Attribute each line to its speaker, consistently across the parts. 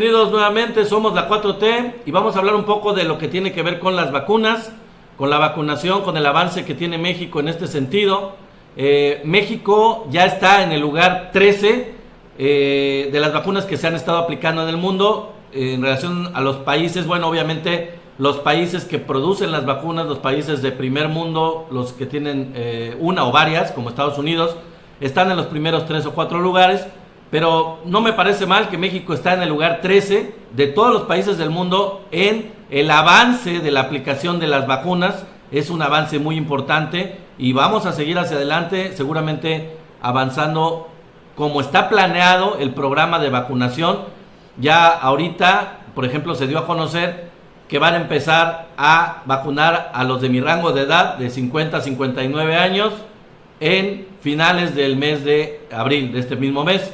Speaker 1: bienvenidos nuevamente, somos la 4T y vamos a hablar un poco de lo que tiene que ver con las vacunas, con la vacunación, con el avance que tiene México en este sentido. México ya está en el lugar 13 de las vacunas que se han estado aplicando en el mundo en relación a los países. Bueno, obviamente los países que producen las vacunas, los países de primer mundo, los que tienen una o varias, como Estados Unidos, están en los primeros 3 o 4 lugares. Pero no me parece mal que México está en el lugar 13 de todos los países del mundo en el avance de la aplicación de las vacunas. Es un avance muy importante y vamos a seguir hacia adelante, seguramente avanzando como está planeado el programa de vacunación. Ya ahorita, por ejemplo, se dio a conocer que van a empezar a vacunar a los de mi rango de edad, de 50 a 59 años, en finales del mes de abril, de este mismo mes.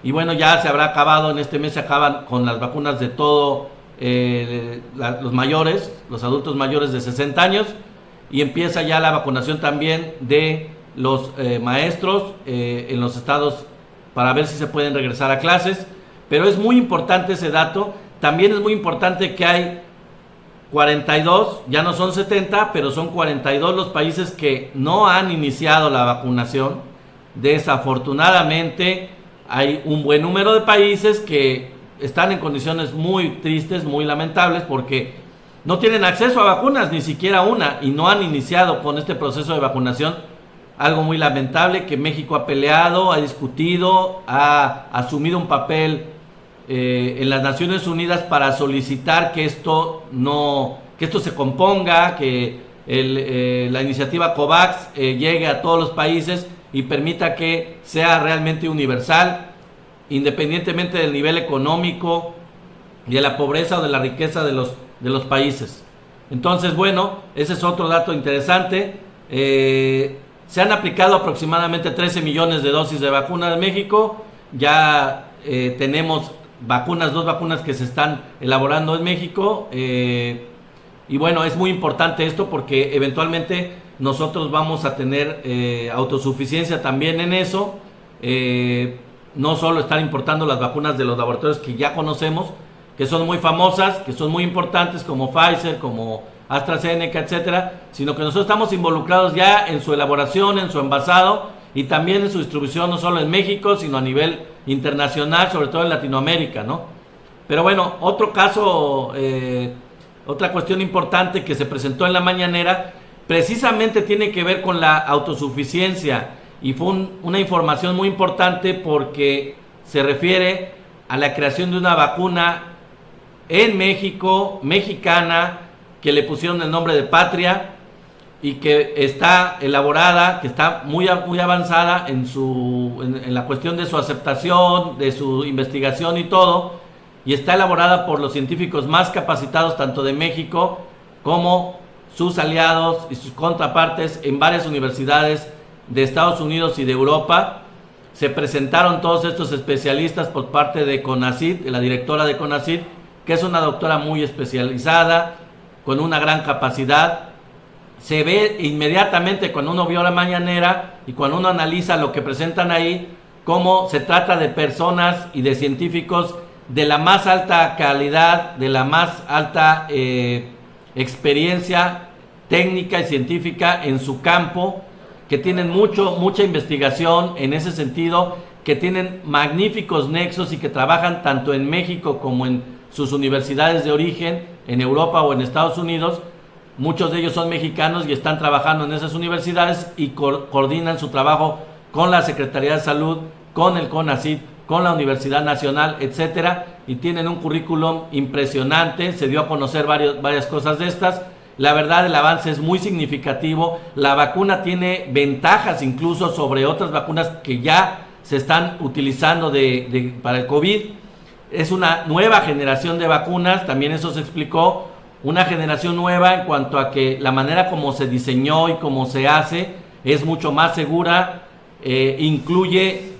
Speaker 1: Y bueno, ya se habrá acabado, en este mes se acaban con las vacunas de todos los mayores, los adultos mayores de 60 años, y empieza ya la vacunación también de los maestros en los estados para ver si se pueden regresar a clases. Pero es muy importante ese dato. También es muy importante que hay 42, ya no son 70, pero son 42 los países que no han iniciado la vacunación. Desafortunadamente hay un buen número de países que están en condiciones muy tristes, muy lamentables, porque no tienen acceso a vacunas, ni siquiera una, y no han iniciado con este proceso de vacunación. Algo muy lamentable que México ha peleado, ha discutido, ha asumido un papel en las Naciones Unidas para solicitar que esto se componga, que la iniciativa COVAX llegue a todos los países y permita que sea realmente universal, independientemente del nivel económico, de la pobreza o de la riqueza de los países. Entonces, bueno, ese es otro dato interesante. Se han aplicado aproximadamente 13 millones de dosis de vacunas en México. Ya tenemos dos vacunas que se están elaborando en México. Y bueno, es muy importante esto porque eventualmente nosotros vamos a tener autosuficiencia también en eso. No solo estar importando las vacunas de los laboratorios que ya conocemos, que son muy famosas, que son muy importantes, como Pfizer, como AstraZeneca, etcétera, sino que nosotros estamos involucrados ya en su elaboración, en su envasado y también en su distribución, no solo en México, sino a nivel internacional, sobre todo en Latinoamérica, ¿no? Pero bueno, otro caso, otra cuestión importante que se presentó en la mañanera, precisamente tiene que ver con la autosuficiencia y fue una información muy importante porque se refiere a la creación de una vacuna en México, mexicana, que le pusieron el nombre de Patria y que está elaborada, que está muy avanzada en la cuestión de su aceptación, de su investigación y todo, y está elaborada por los científicos más capacitados tanto de México como sus aliados y sus contrapartes en varias universidades de Estados Unidos y de Europa. Se presentaron todos estos especialistas por parte de CONACYT, de la directora de CONACYT, que es una doctora muy especializada, con una gran capacidad. Se ve inmediatamente cuando uno vio la mañanera y cuando uno analiza lo que presentan ahí, cómo se trata de personas y de científicos de la más alta calidad, de la más alta experiencia técnica y científica en su campo, que tienen mucha investigación en ese sentido, que tienen magníficos nexos y que trabajan tanto en México como en sus universidades de origen, en Europa o en Estados Unidos. Muchos de ellos son mexicanos y están trabajando en esas universidades y coordinan su trabajo con la Secretaría de Salud, con el CONACYT, con la Universidad Nacional, etcétera, y tienen un currículum impresionante. Se dio a conocer varias cosas de estas. La verdad, el avance es muy significativo. La vacuna tiene ventajas incluso sobre otras vacunas que ya se están utilizando para el COVID. Es una nueva generación de vacunas, también eso se explicó. Una generación nueva en cuanto a que la manera como se diseñó y como se hace es mucho más segura, incluye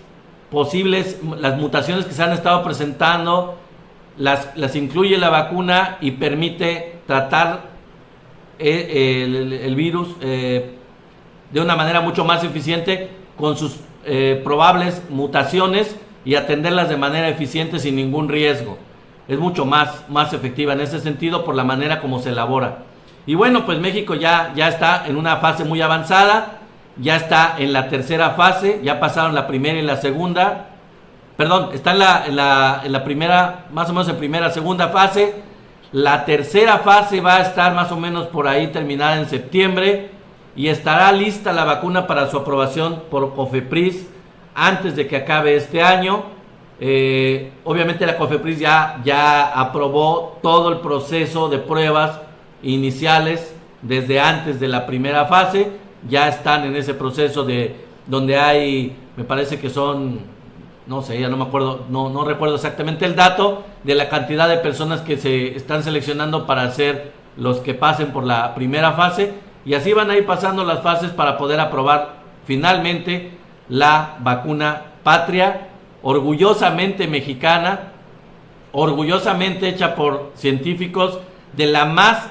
Speaker 1: las mutaciones que se han estado presentando, las incluye la vacuna y permite tratar el virus de una manera mucho más eficiente con sus probables mutaciones y atenderlas de manera eficiente sin ningún riesgo. es mucho más efectiva en ese sentido por la manera como se elabora. Y bueno, pues México ya está en una fase muy avanzada, ya está en la tercera fase, ya pasaron la primera y la segunda, perdón, está en la primera, más o menos en primera, segunda fase. La tercera fase va a estar más o menos por ahí terminada en septiembre y estará lista la vacuna para su aprobación por COFEPRIS antes de que acabe este año. Obviamente la COFEPRIS ya aprobó todo el proceso de pruebas iniciales desde antes de la primera fase. Ya están en ese proceso de donde hay, me parece que son, no sé, ya no me acuerdo, no recuerdo exactamente el dato de la cantidad de personas que se están seleccionando para ser los que pasen por la primera fase, y así van a ir pasando las fases para poder aprobar finalmente la vacuna patria, orgullosamente mexicana, orgullosamente hecha por científicos de la más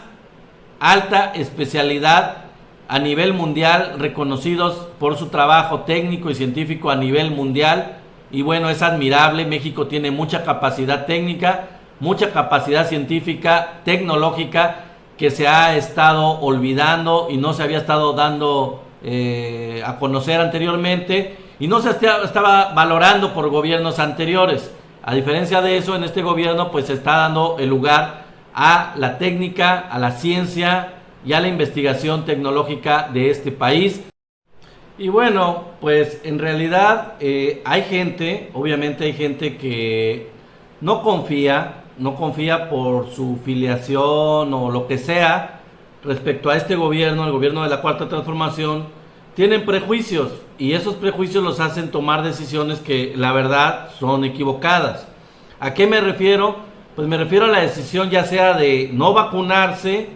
Speaker 1: alta especialidad a nivel mundial, reconocidos por su trabajo técnico y científico a nivel mundial. Y bueno, es admirable. México tiene mucha capacidad técnica, mucha capacidad científica, tecnológica, que se ha estado olvidando y no se había estado dando a conocer anteriormente, y no se estaba valorando por gobiernos anteriores. A diferencia de eso, en este gobierno pues se está dando el lugar a la técnica, a la ciencia y a la investigación tecnológica de este país. Y bueno, pues en realidad hay gente, obviamente hay gente que no confía por su filiación o lo que sea respecto a este gobierno, el gobierno de la Cuarta Transformación. Tienen prejuicios y esos prejuicios los hacen tomar decisiones que la verdad son equivocadas. ¿A qué me refiero? Pues me refiero a la decisión ya sea de no vacunarse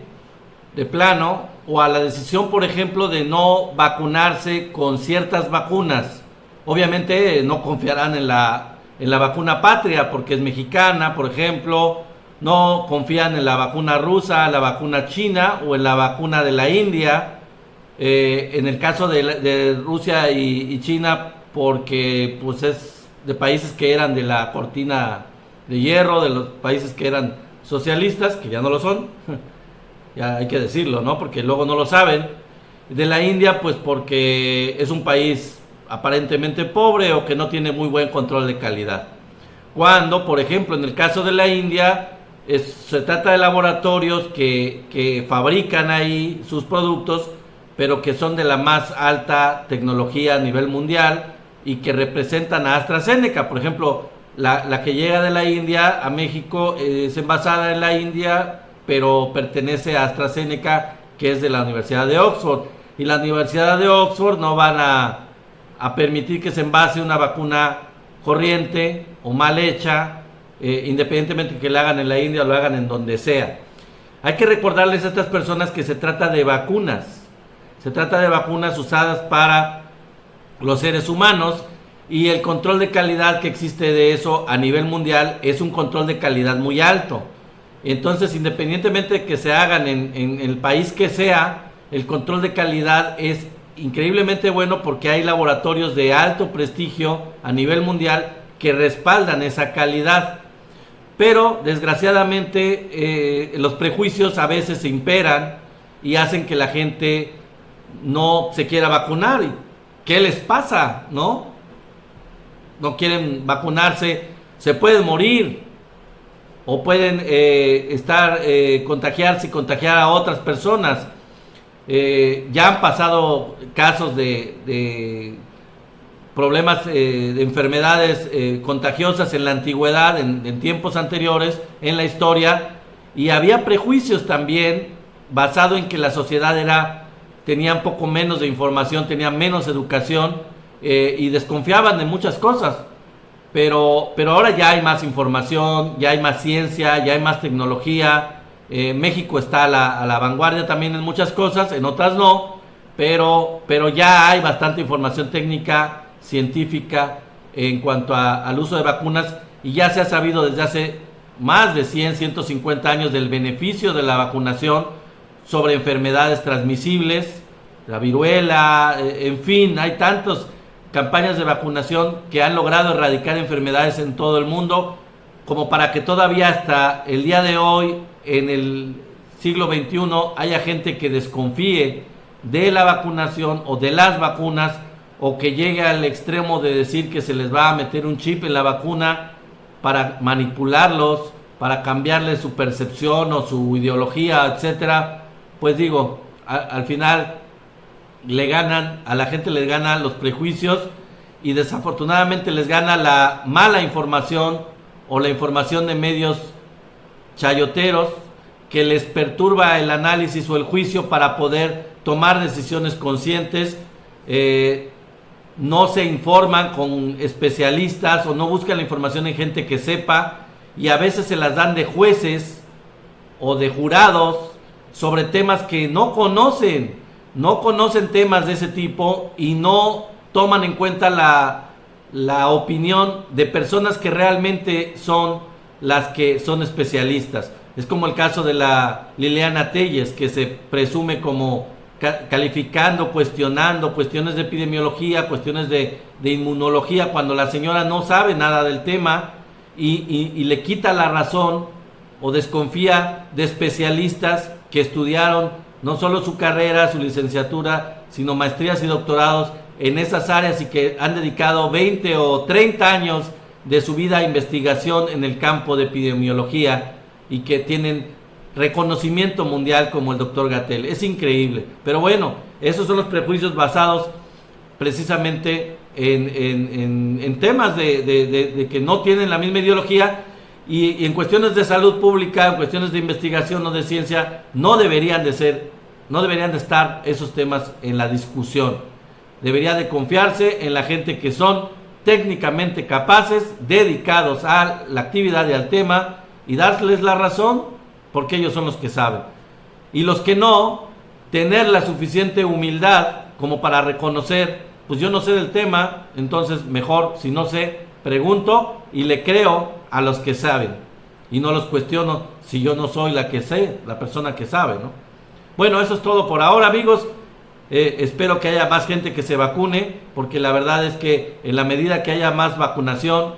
Speaker 1: de plano, o a la decisión, por ejemplo, de no vacunarse con ciertas vacunas. Obviamente no confiarán en la vacuna patria porque es mexicana, por ejemplo. No confían en la vacuna rusa, la vacuna china o en la vacuna de la India. En el caso de Rusia y China, porque pues es de países que eran de la cortina de hierro, de los países que eran socialistas, que ya no lo son. Ya hay que decirlo, ¿no? Porque luego no lo saben. De la India, pues porque es un país aparentemente pobre o que no tiene muy buen control de calidad. Cuando, por ejemplo, en el caso de la India, se trata de laboratorios que fabrican ahí sus productos, pero que son de la más alta tecnología a nivel mundial y que representan a AstraZeneca. Por ejemplo, la que llega de la India a México es envasada en la India, pero pertenece a AstraZeneca, que es de la Universidad de Oxford. Y la Universidad de Oxford no van a permitir que se envase una vacuna corriente o mal hecha, independientemente de que la hagan en la India o lo hagan en donde sea. Hay que recordarles a estas personas que se trata de vacunas. Se trata de vacunas usadas para los seres humanos, y el control de calidad que existe de eso a nivel mundial es un control de calidad muy alto. Entonces, independientemente de que se hagan en el país que sea, el control de calidad es increíblemente bueno porque hay laboratorios de alto prestigio a nivel mundial que respaldan esa calidad. Pero, desgraciadamente, los prejuicios a veces se imperan y hacen que la gente no se quiera vacunar. ¿Qué les pasa? ¿No quieren vacunarse, se pueden morir, o pueden contagiarse y contagiar a otras personas. Ya han pasado casos de problemas de enfermedades contagiosas en la antigüedad, en tiempos anteriores, en la historia, y había prejuicios también basado en que la sociedad tenía un poco menos de información, tenía menos educación, y desconfiaban de muchas cosas. Pero ahora ya hay más información, ya hay más ciencia, ya hay más tecnología. México está a la vanguardia también en muchas cosas, en otras no, pero ya hay bastante información técnica, científica, en cuanto al uso de vacunas, y ya se ha sabido desde hace más de 150 años del beneficio de la vacunación sobre enfermedades transmisibles, la viruela, en fin, hay tantos campañas de vacunación que han logrado erradicar enfermedades en todo el mundo. como para que todavía hasta el día de hoy, en el siglo XXI, haya gente que desconfíe de la vacunación o de las vacunas, o que llegue al extremo de decir que se les va a meter un chip en la vacuna para manipularlos, para cambiarles su percepción o su ideología, etcétera. Pues digo, al final le ganan, a la gente les ganan los prejuicios, y desafortunadamente les gana la mala información o la información de medios chayoteros que les perturba el análisis o el juicio para poder tomar decisiones conscientes. No se informan con especialistas o no buscan la información en gente que sepa, y a veces se las dan de jueces o de jurados sobre temas que no conocen temas de ese tipo, y no toman en cuenta la opinión de personas que realmente son las que son especialistas. Es como el caso de la Liliana Telles, que se presume como calificando, cuestionando cuestiones de epidemiología, cuestiones de inmunología, cuando la señora no sabe nada del tema, y le quita la razón o desconfía de especialistas que estudiaron no solo su carrera, su licenciatura, sino maestrías y doctorados en esas áreas, y que han dedicado 20 o 30 años de su vida a investigación en el campo de epidemiología, y que tienen reconocimiento mundial como el doctor Gatell. Es increíble. Pero bueno, esos son los prejuicios basados precisamente en temas de que no tienen la misma ideología, y en cuestiones de salud pública, en cuestiones de investigación o de ciencia, no deberían de estar esos temas en la discusión. Debería de confiarse en la gente que son técnicamente capaces, dedicados a la actividad y al tema, y darles la razón, porque ellos son los que saben. Y los que no, tener la suficiente humildad como para reconocer, pues yo no sé del tema, entonces mejor, si no sé, pregunto y le creo a los que saben, y no los cuestiono si yo no soy la persona que sabe, ¿no? Bueno, eso es todo por ahora, amigos. Espero que haya más gente que se vacune, porque la verdad es que en la medida que haya más vacunación,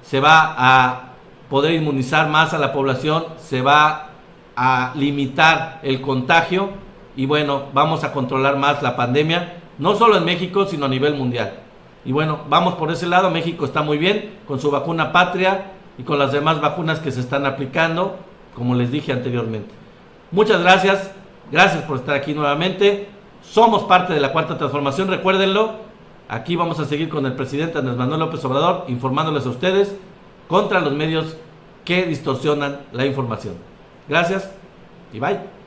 Speaker 1: se va a poder inmunizar más a la población, se va a limitar el contagio, y bueno, vamos a controlar más la pandemia, no solo en México, sino a nivel mundial. Y bueno, vamos por ese lado. México está muy bien con su vacuna patria y con las demás vacunas que se están aplicando, como les dije anteriormente. Muchas gracias, gracias por estar aquí nuevamente. Somos parte de la Cuarta Transformación, recuérdenlo. Aquí vamos a seguir con el presidente Andrés Manuel López Obrador, informándoles a ustedes contra los medios que distorsionan la información. Gracias y bye.